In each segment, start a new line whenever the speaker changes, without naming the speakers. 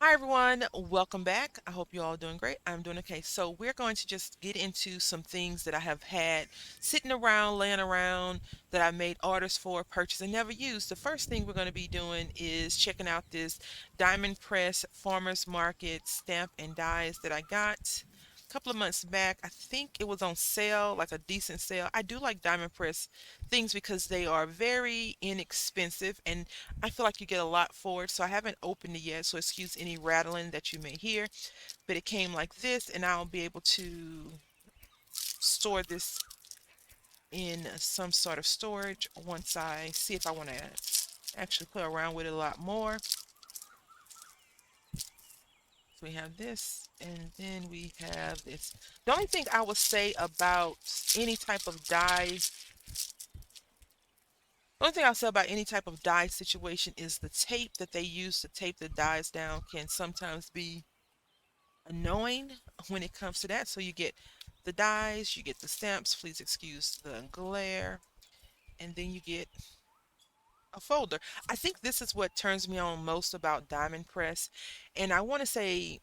Hi everyone, welcome back. I hope you're all doing great. I'm doing okay. So we're going to just get into some things that I have had sitting around, laying around that I made orders for, purchased, and never used. The first thing we're going to be doing is checking out this Diamond Press Farmers Market stamp and dies that I got a couple of months back. I think it was on sale, like a decent sale. I do like Diamond Press things because they are very inexpensive and I feel like you get a lot for it, so I haven't opened it yet, so excuse any rattling that you may hear. But it came like this, and I'll be able to store this in some sort of storage once I see if I want to actually play around with it a lot more. So we have this, and then we have this. The only thing I would say about any type of die, the only thing I'll say about any type of die situation is the tape that they use to tape the dies down can sometimes be annoying when it comes to that. So you get the dies, you get the stamps, please excuse the glare, and then you get a folder. I think this is what turns me on most about Diamond Press. And I want to say,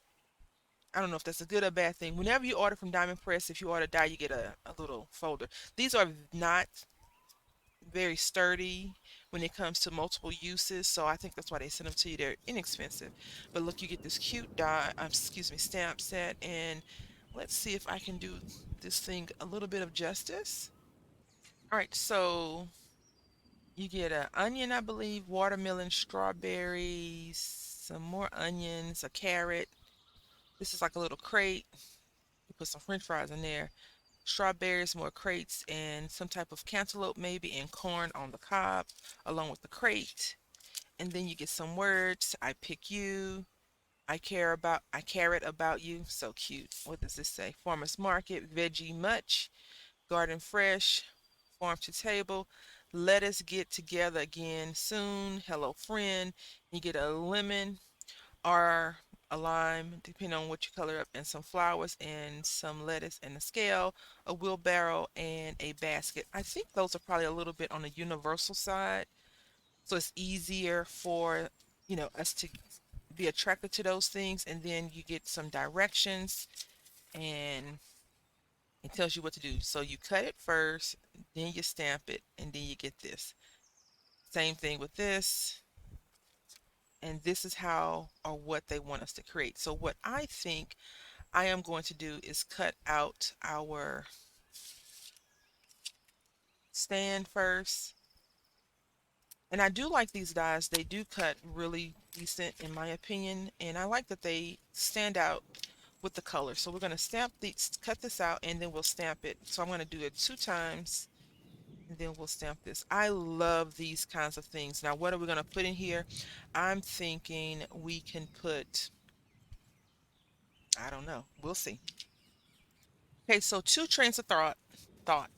I don't know if that's a good or bad thing. Whenever you order from Diamond Press, if you order die, you get a little folder. These are not very sturdy when it comes to multiple uses, so I think that's why they send them to you. They're inexpensive. But look, you get this cute excuse me, stamp set, and let's see if I can do this thing a little bit of justice. All right, so you get an onion, I believe, watermelon, strawberries, some more onions, a carrot. This is like a little crate. You put some French fries in there. Strawberries, more crates, and some type of cantaloupe maybe, and corn on the cob along with the crate. And then you get some words. I pick you. I care it about you. So cute. What does this say? Farmers market, veggie much, garden fresh, farm to table. Let us get together again soon. Hello friend. You get a lemon or a lime, depending on what you color up, and some flowers and some lettuce and a scale, a wheelbarrow, and a basket. I think those are probably a little bit on the universal side, so it's easier for us to be attracted to those things. And then you get some directions, and it tells you what to do. So you cut it first, then you stamp it, and then you get this. Same thing with this, and this is how or what they want us to create. So what I think I am going to do is cut out our stand first. And I do like these dies. They do cut really decent in my opinion. And I like that they stand out with the color. So we're going to cut this out, and then we'll stamp it. So I'm going to do it 2 times, and then we'll stamp this. I love these kinds of things. Now, what are we going to put in here? I'm thinking we can put, I don't know. We'll see. Okay, so two trains of thought.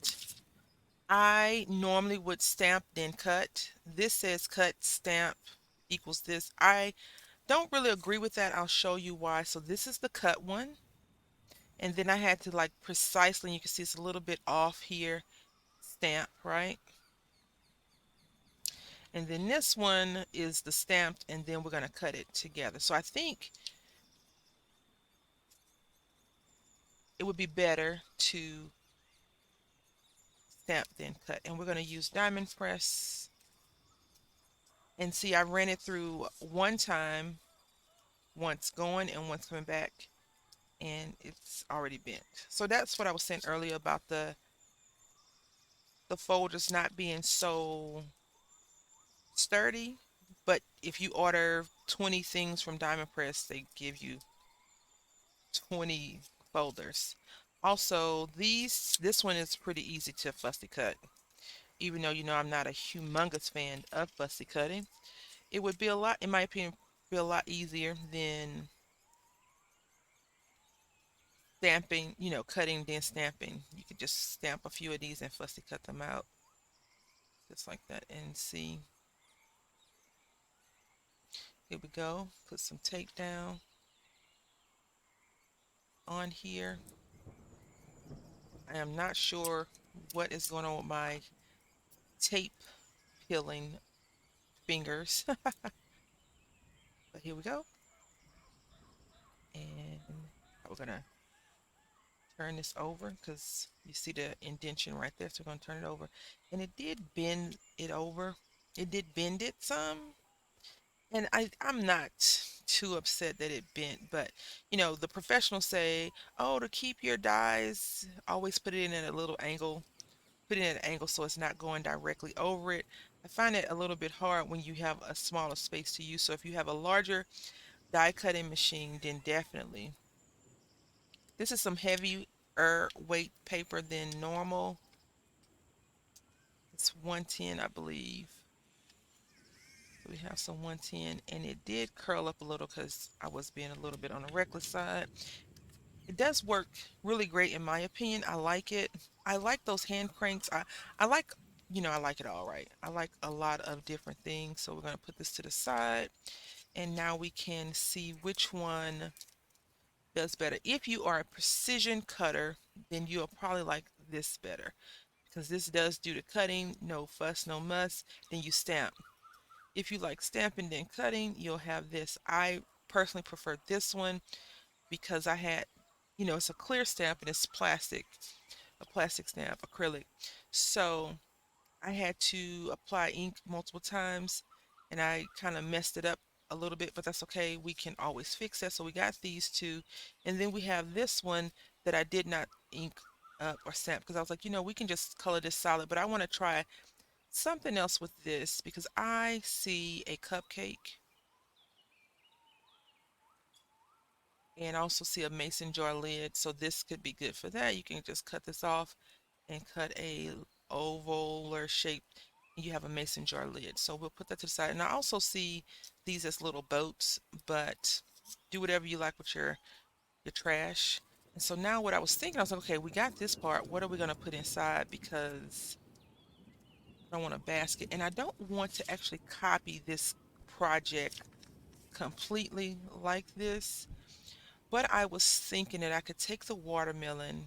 I normally would stamp then cut. This says cut stamp equals this. I don't really agree with that. I'll show you why. So this is the cut one. And then I had to like precisely, you can see it's a little bit off here, stamp, right? And then this one is the stamped, and then we're going to cut it together. So I think it would be better to stamp then cut. And we're going to use Diamond Press. And see, I ran it through one time, once going and once coming back, and it's already bent. So that's what I was saying earlier about the folders not being so sturdy. But if you order 20 things from Diamond Press, they give you 20 folders. Also, this one is pretty easy to fussy cut. Even though I'm not a humongous fan of fussy cutting, it would be a lot, in my opinion, be a lot easier than stamping, cutting then stamping. You could just stamp a few of these and fussy cut them out just like that. And see, here we go. Put some tape down on here. I am not sure what is going on with my tape peeling fingers, but here we go. And we're gonna turn this over because you see the indentation right there. So we're gonna turn it over. And it did bend it over. It did bend it some. And I'm not too upset that it bent, but the professionals say, oh, to keep your dies, always put it in at a little angle, put it at an angle so it's not going directly over it. I find it a little bit hard when you have a smaller space to use. So if you have a larger die cutting machine, then definitely. This is some heavier weight paper than normal. It's 110, I believe. So we have some 110, and it did curl up a little because I was being a little bit on the reckless side. It does work really great in my opinion. I like it. I like those hand cranks. I like, I like it all right. I like a lot of different things. So we're going to put this to the side, and now we can see which one does better. If you are a precision cutter, then you'll probably like this better because this does do the cutting, no fuss, no muss. Then you stamp. If you like stamping then cutting, you'll have this. I personally prefer this one because I had, it's a clear stamp and it's plastic, a plastic stamp, acrylic. So I had to apply ink multiple times and I kind of messed it up a little bit, but that's okay. We can always fix that. So we got these two. And then we have this one that I did not ink up or stamp because I was like, we can just color this solid, but I want to try something else with this because I see a cupcake and also see a mason jar lid. So this could be good for that. You can just cut this off and cut a ovaler shape. You have a mason jar lid. So we'll put that to the side. And I also see these as little boats, but do whatever you like with your trash. And so now what I was thinking, I was like, okay, we got this part. What are we going to put inside? Because I want a basket. And I don't want to actually copy this project completely like this. But I was thinking that I could take the watermelon,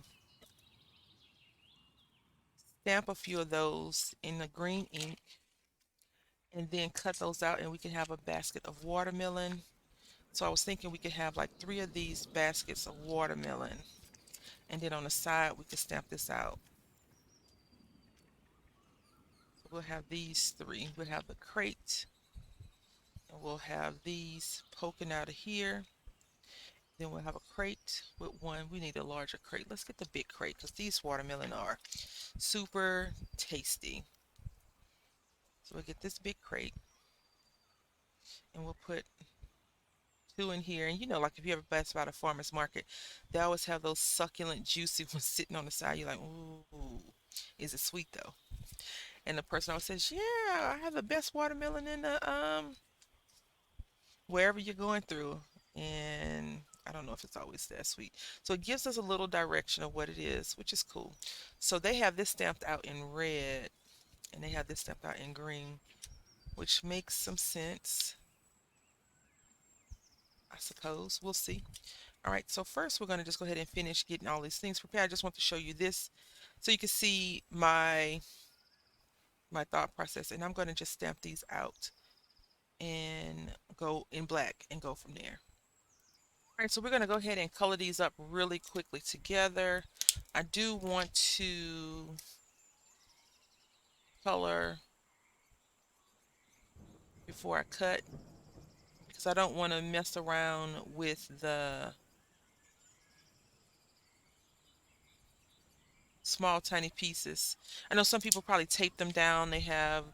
stamp a few of those in the green ink, and then cut those out and we can have a basket of watermelon. So I was thinking we could have like 3 of these baskets of watermelon. And then on the side, we could stamp this out. So we'll have these 3. We'll have the crate, and we'll have these poking out of here. Then we'll have a crate with one. We need a larger crate. Let's get the big crate because these watermelon are super tasty. So we'll get this big crate and we'll put 2 in here. And like if you ever pass by the farmer's market, they always have those succulent, juicy ones sitting on the side. You're like, ooh, is it sweet though? And the person always says, yeah, I have the best watermelon in the wherever you're going through. And I don't know if it's always that sweet. So it gives us a little direction of what it is, which is cool. So they have this stamped out in red and they have this stamped out in green, which makes some sense, I suppose. We'll see. All right, so first we're going to just go ahead and finish getting all these things prepared. I just want to show you this so you can see my thought process. And I'm going to just stamp these out and go in black and go from there. All right, so we're going to go ahead and color these up really quickly together. I do want to color before I cut because I don't want to mess around with the small tiny pieces. I know some people probably tape them down. They have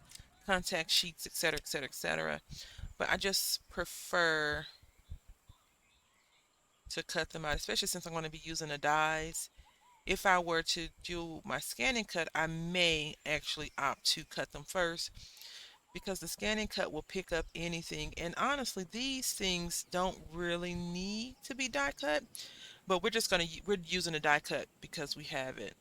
contact sheets, etc., etc., etc. But I just prefer to cut them out, especially since I'm going to be using the dies. If I were to do my scanning cut, I may actually opt to cut them first because the scanning cut will pick up anything. And honestly, these things don't really need to be die cut, but we're using a die cut because we have it.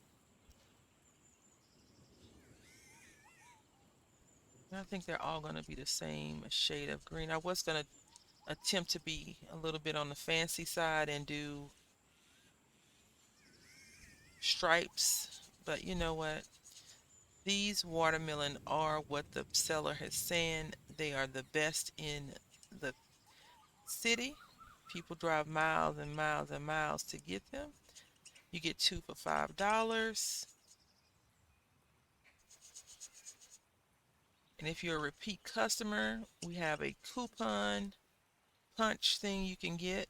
And I think they're all going to be the same shade of green. I was going to attempt to be a little bit on the fancy side and do stripes, but you know what? These watermelon are what the seller has saying they are the best in the city, people drive miles and miles and miles to get them. You get two for $5. And if you're a repeat customer, we have a coupon punch thing you can get.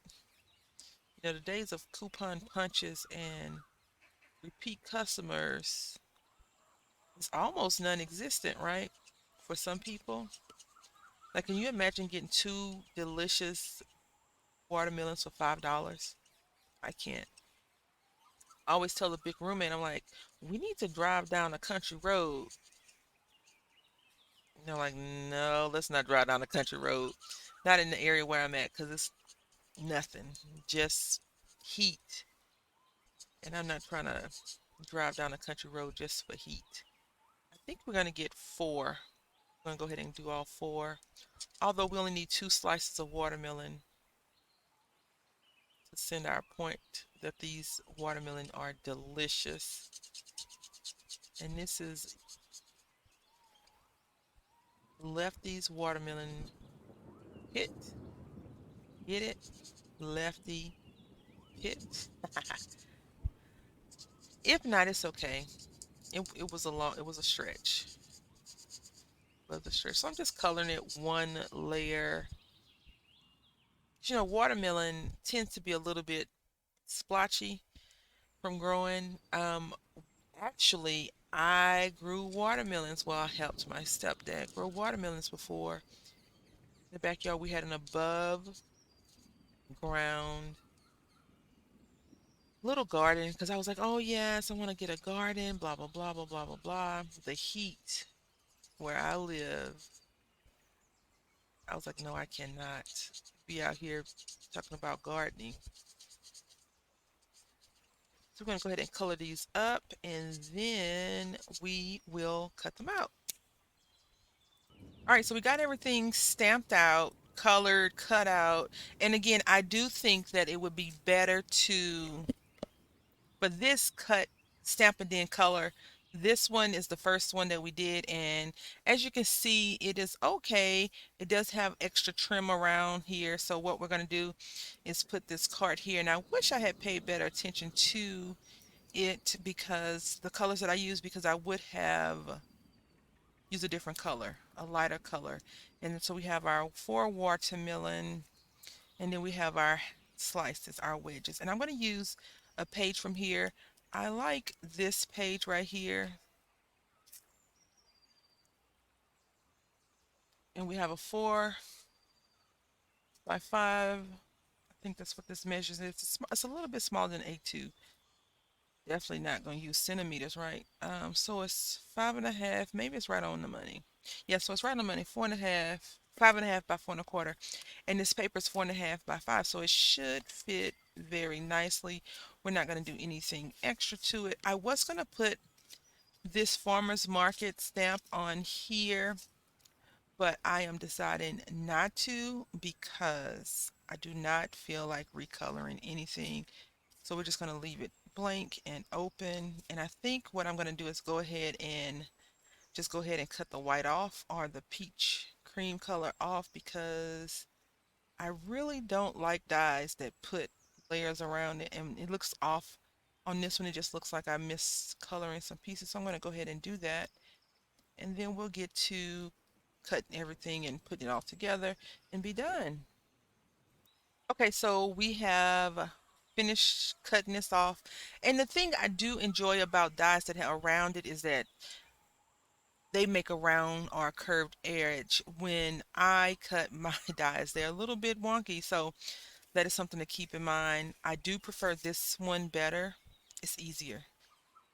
You know, the days of coupon punches and repeat customers is almost non-existent, right? For some people. Like, can you imagine getting two delicious watermelons for $5? I can't. I always tell the big roommate, I'm like, we need to drive down a country road. And they're like, no, let's not drive down a country road. Not in the area where I'm at, because it's nothing, just heat. And I'm not trying to drive down a country road just for heat. I think we're going to get four. We're going to go ahead and do all four. Although we only need 2 slices of watermelon to send our point that these watermelon are delicious. And this is Lefty's watermelon pit. Get it? Lefty pit. If not, it's okay. It was a stretch. It was a stretch. So I'm just coloring it one layer. You know, watermelon tends to be a little bit splotchy from growing. Actually, I grew watermelons. Well, I helped my stepdad grow watermelons before. In the backyard, we had an above ground little garden because I was like, oh, yes, I want to get a garden, blah, blah, blah, blah, blah, blah, blah. The heat where I live, I was like, no, I cannot be out here talking about gardening. So we're going to go ahead and color these up and then we will cut them out. All right, so we got everything stamped out, colored, cut out. And again, I do think that it would be better to, for this cut, stamp and then color. This one is the first one that we did. And as you can see, it is okay. It does have extra trim around here. So what we're going to do is put this card here. And I wish I had paid better attention to it because the colors that I use, because I would have used a different color, a lighter color. And so we have our 4 watermelon, and then we have our slices, our wedges. And I'm going to use a page from here. I like this page right here. And we have a 4 by 5. I think that's what this measures. It's a little bit smaller than A2. Definitely not going to use centimeters, right? So it's 5.5. Maybe it's right on the money. Yeah, so it's right on the money. 4.5, 5.5 by 4.25. And this paper is 4.5 by 5. So it should fit very nicely. We're not going to do anything extra to it. I was going to put this farmer's market stamp on here, but I am deciding not to because I do not feel like recoloring anything. So we're just going to leave it blank and open. And I think what I'm going to do is go ahead and just go ahead and cut the white off or the peach cream color off because I really don't like dyes that put layers around it and it looks off. On this one, it just looks like I missed coloring some pieces. So I'm going to go ahead and do that. And then we'll get to cutting everything and putting it all together and be done. Okay, so we have finished cutting this off. And the thing I do enjoy about dies that are around it is that they make a round or a curved edge. When I cut my dies, they're a little bit wonky. So that is something to keep in mind. I do prefer this one better. It's easier.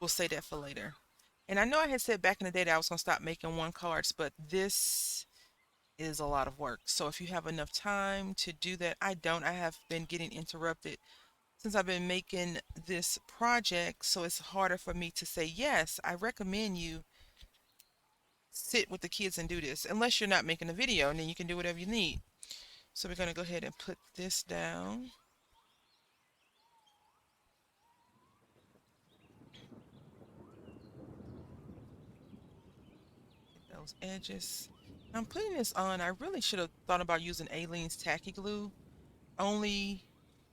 We'll say that for later. And I know I had said back in the day that I was going to stop making one cards, but this is a lot of work. So if you have enough time to do that, I don't. I have been getting interrupted since I've been making this project, so it's harder for me to say, yes, I recommend you sit with the kids and do this, unless you're not making a video, and then you can do whatever you need. So we're going to go ahead and put this down. Get those edges. I'm putting this on. I really should have thought about using Aleene's tacky glue, Only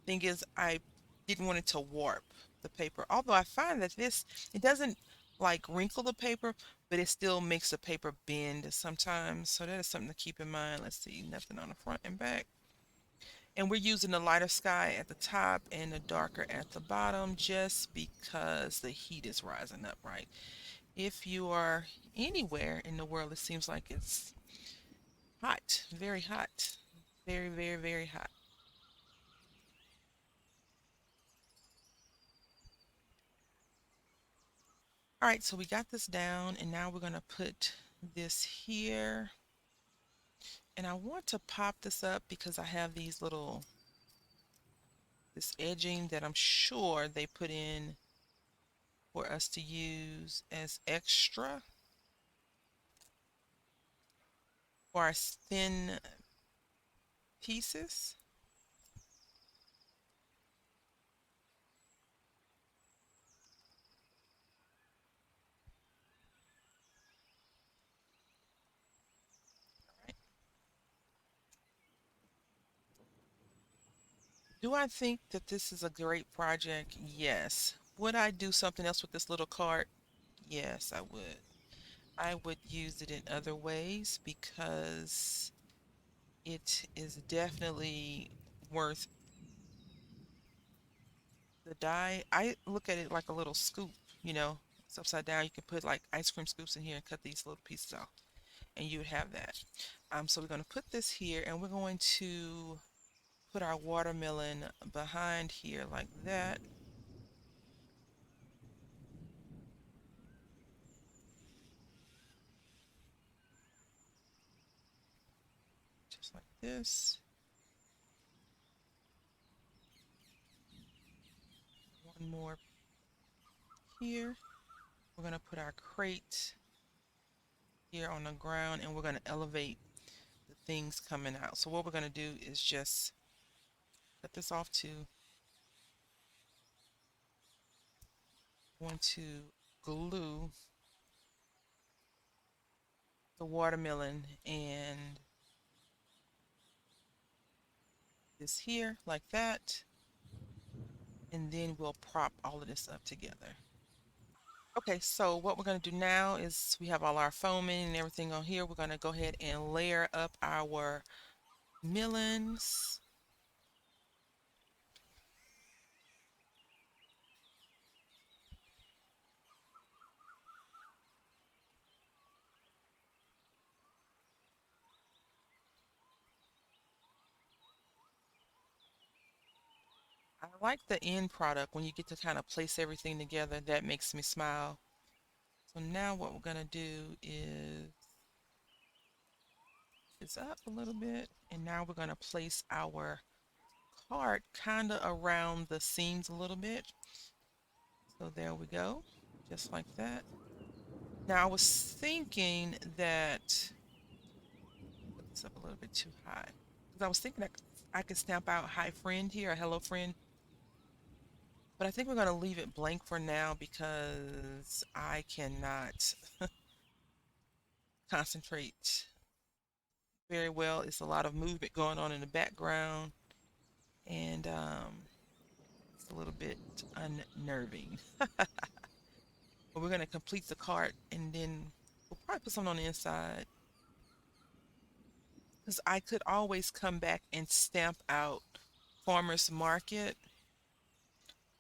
thing is I didn't want it to warp the paper. Although I find that this, it doesn't like wrinkle the paper, but it still makes the paper bend sometimes. So that is something to keep in mind. Let's see, nothing on the front and back. And we're using the lighter sky at the top and the darker at the bottom just because the heat is rising up, right? If you are anywhere in the world, it seems like it's hot, very hot, very, very, very hot. All right, so we got this down and now we're gonna put this here. And I want to pop this up because I have these little, this edging that I'm sure they put in for us to use as extra for our thin pieces. Right. Do I think that this is a great project? Yes. Would I do something else with this little card? Yes, I would. I would use it in other ways because it is definitely worth the die. I look at it like a little scoop, you know, it's upside down. You can put like ice cream scoops in here and cut these little pieces off, and you would have that. So we're going to put this here, and we're going to put our watermelon behind here like that, just like this. One more here. We're going to put our crate here on the ground, and we're going to elevate the things coming out. So what we're going to do is just cut this off too. Want to glue the watermelon and this here like that, and then we'll prop all of this up together. Okay, so what we're going to do now is we have all our foaming and everything on here. We're going to go ahead and layer up our melons. I like the end product when you get to kind of place everything together. That makes me smile. So now what we're going to do is it's up a little bit, and now we're going to place our card kind of around the seams a little bit. So there we go, just like that. Now I was thinking that put this up a little bit too high because I was thinking that I could stamp out hi friend here, a hello friend, but I think we're going to leave it blank for now because I cannot concentrate very well. It's a lot of movement going on in the background, and it's a little bit unnerving. But we're going to complete the cart and then we'll probably put something on the inside because I could always come back and stamp out farmers market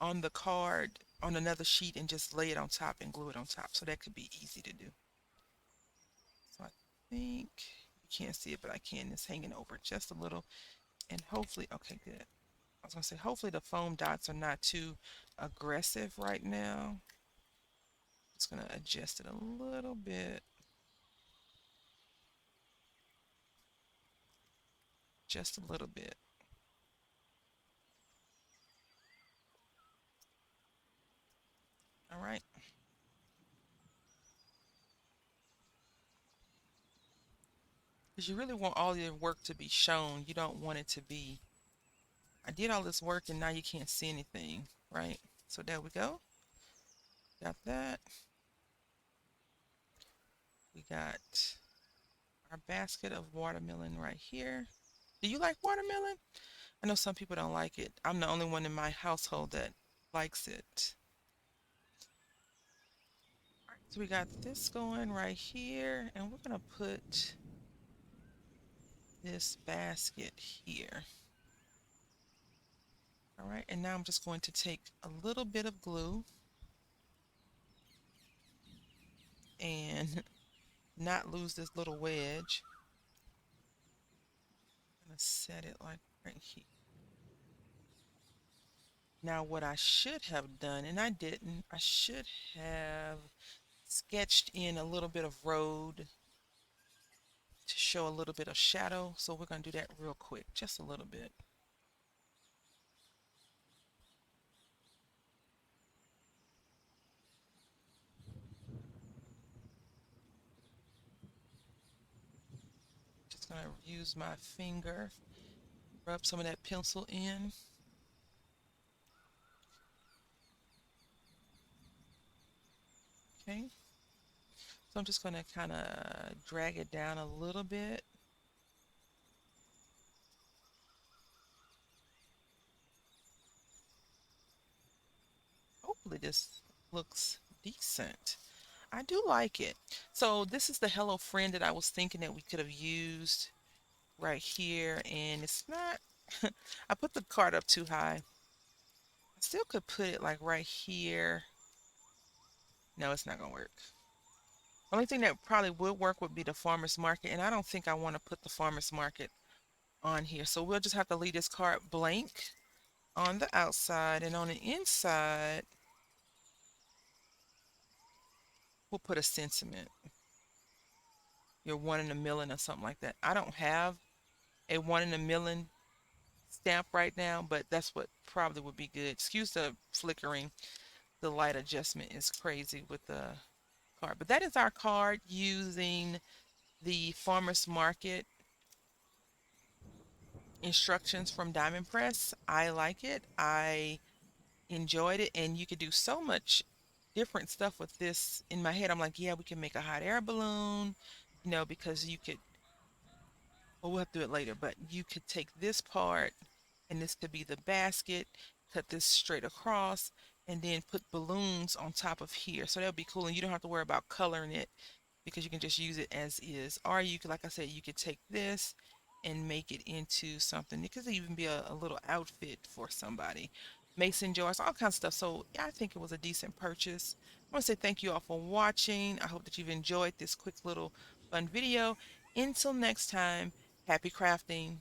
on the card on another sheet and just lay it on top and glue it on top. So that could be easy to do. So I think you can't see it, but I can. It's hanging over just a little. And hopefully, okay, good. I was going to say, hopefully the foam dots are not too aggressive right now. Just going to adjust it a little bit. Just a little bit. All right. Because you really want all your work to be shown. You don't want it to be, I did all this work and now you can't see anything, right? So there we go. Got that. We got our basket of watermelon right here. Do you like watermelon? I know some people don't like it. I'm the only one in my household that likes it. All right, so we got this going right here, and we're gonna put this basket here. All right, and now I'm just going to take a little bit of glue and not lose this little wedge. I'm gonna set it like right here. Now what I should have done, and I didn't, I should have sketched in a little bit of road to show a little bit of shadow. So we're gonna do that real quick, just a little bit. Just gonna use my finger, rub some of that pencil in. Okay, so I'm just gonna kind of drag it down a little bit. Hopefully this looks decent. I do like it. So this is the Hello Friend that I was thinking that we could have used right here, and it's not, I put the card up too high. I still could put it like right here. No, it's not gonna work. Only thing that probably would work would be the farmer's market, and I don't think I want to put the farmer's market on here. So we'll just have to leave this card blank on the outside, and on the inside, we'll put a sentiment. You're one in a million or something like that. I don't have a one in a million stamp right now, but that's what probably would be good. Excuse the flickering. The light adjustment is crazy with the card. But that is our card using the farmer's market instructions from Diamond Press. I like it. I enjoyed it, and you could do so much different stuff with this. In my head, I'm like, yeah, we can make a hot air balloon, because you could, well, we'll have to do it later, but you could take this part, and this could be the basket, cut this straight across, and then put balloons on top of here. So that'll be cool, and you don't have to worry about coloring it because you can just use it as is. Or you could, like I said, you could take this and make it into something. It could even be a little outfit for somebody. Mason jars, all kinds of stuff. So yeah, I think it was a decent purchase. I want to say thank you all for watching. I hope that you've enjoyed this quick little fun video. Until next time, happy crafting.